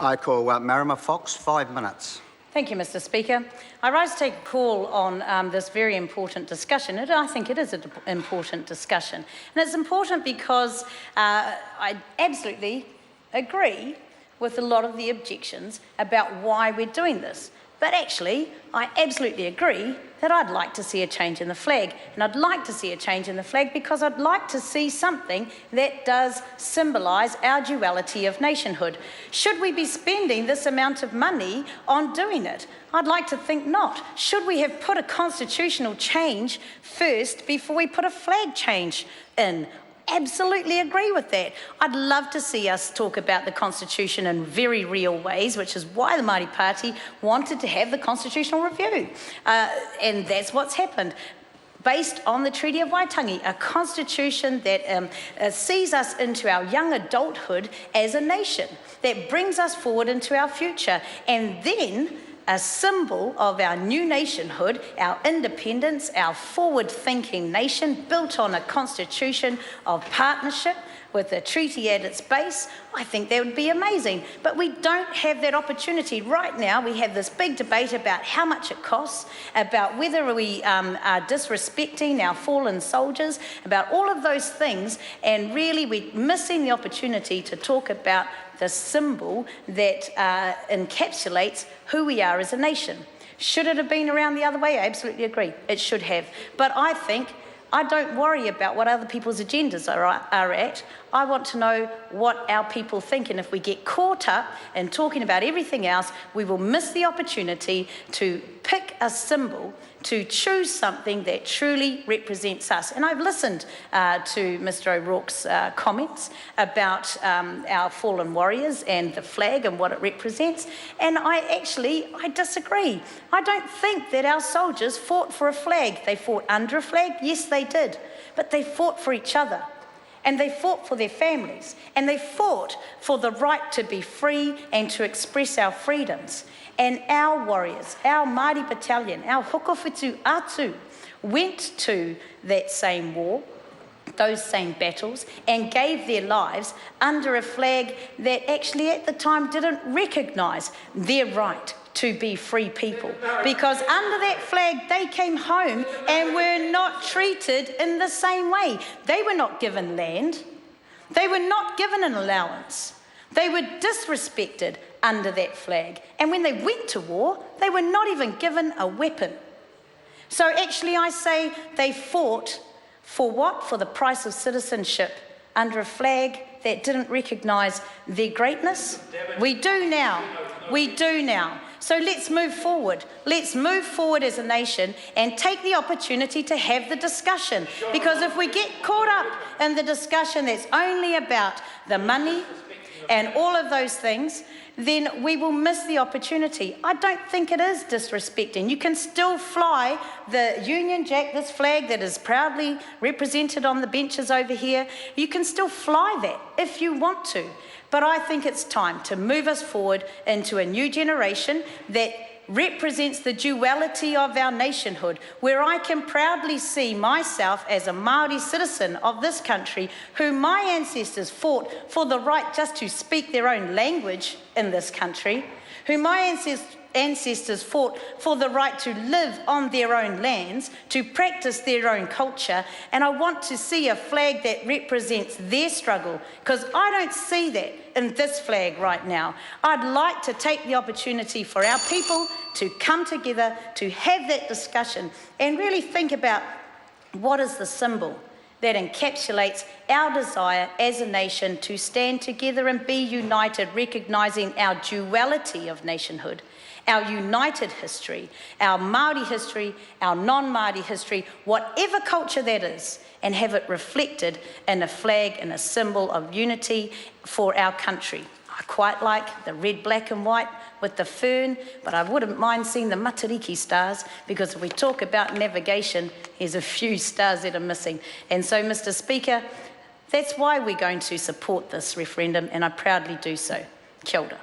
I call Marama Fox, 5 minutes. Thank you, Mr. Speaker. I rise to take a call on this very important discussion. I think it is an important discussion. And it's important because I absolutely agree with a lot of the objections about why we're doing this. But actually, I absolutely agree that I'd like to see a change in the flag. And I'd like to see a change in the flag because I'd like to see something that does symbolise our duality of nationhood. Should we be spending this amount of money on doing it? I'd like to think not. Should we have put a constitutional change first before we put a flag change in? Absolutely agree with that. I'd love to see us talk about the Constitution in very real ways, which is why the Māori Party wanted to have the constitutional review. And that's what's happened. Based on the Treaty of Waitangi, a constitution that sees us into our young adulthood as a nation, that brings us forward into our future, and then a symbol of our new nationhood, our independence, our forward-thinking nation built on a constitution of partnership with a treaty at its base. I think that would be amazing. But we don't have that opportunity. Right now, we have this big debate about how much it costs, about whether we are disrespecting our fallen soldiers, about all of those things, and really we're missing the opportunity to talk about the symbol that encapsulates who we are as a nation. Should it have been around the other way? I absolutely agree. It should have. But I think I don't worry about what other people's agendas are at. I want to know what our people think. And if we get caught up in talking about everything else, we will miss the opportunity to pick a symbol, to choose something that truly represents us. And I've listened to Mr. O'Rourke's comments about our fallen warriors and the flag and what it represents. And I disagree. I don't think that our soldiers fought for a flag. They fought under a flag, yes they did, but they fought for each other. And they fought for their families, and they fought for the right to be free and to express our freedoms. And our warriors, our Māori battalion, our hokowhitu atu, went to that same war, those same battles, and gave their lives under a flag that actually at the time didn't recognise their right to be free people, because under that flag they came home and were not treated in the same way. They were not given land, they were not given an allowance, they were disrespected under that flag, and when they went to war they were not even given a weapon. So actually I say they fought for what? For the price of citizenship under a flag that didn't recognise their greatness. We do now. We do now. So let's move forward. Let's move forward as a nation and take the opportunity to have the discussion. Because if we get caught up in the discussion that's only about the money and all of those things, then we will miss the opportunity. I don't think it is disrespecting. You can still fly the Union Jack, this flag that is proudly represented on the benches over here. You can still fly that if you want to. But I think it's time to move us forward into a new generation that represents the duality of our nationhood, where I can proudly see myself as a Māori citizen of this country, who my ancestors fought for the right just to speak their own language in this country, who my ancestors fought for the right to live on their own lands, to practice their own culture, and I want to see a flag that represents their struggle, because I don't see that in this flag right now. I'd like to take the opportunity for our people to come together, to have that discussion, and really think about what is the symbol that encapsulates our desire as a nation to stand together and be united, recognising our duality of nationhood, our united history, our Māori history, our non-Māori history, whatever culture that is, and have it reflected in a flag and a symbol of unity for our country. I quite like the red, black and white with the fern, but I wouldn't mind seeing the Matariki stars, because if we talk about navigation, there's a few stars that are missing. And so, Mr. Speaker, that's why we're going to support this referendum, and I proudly do so. Kia ora.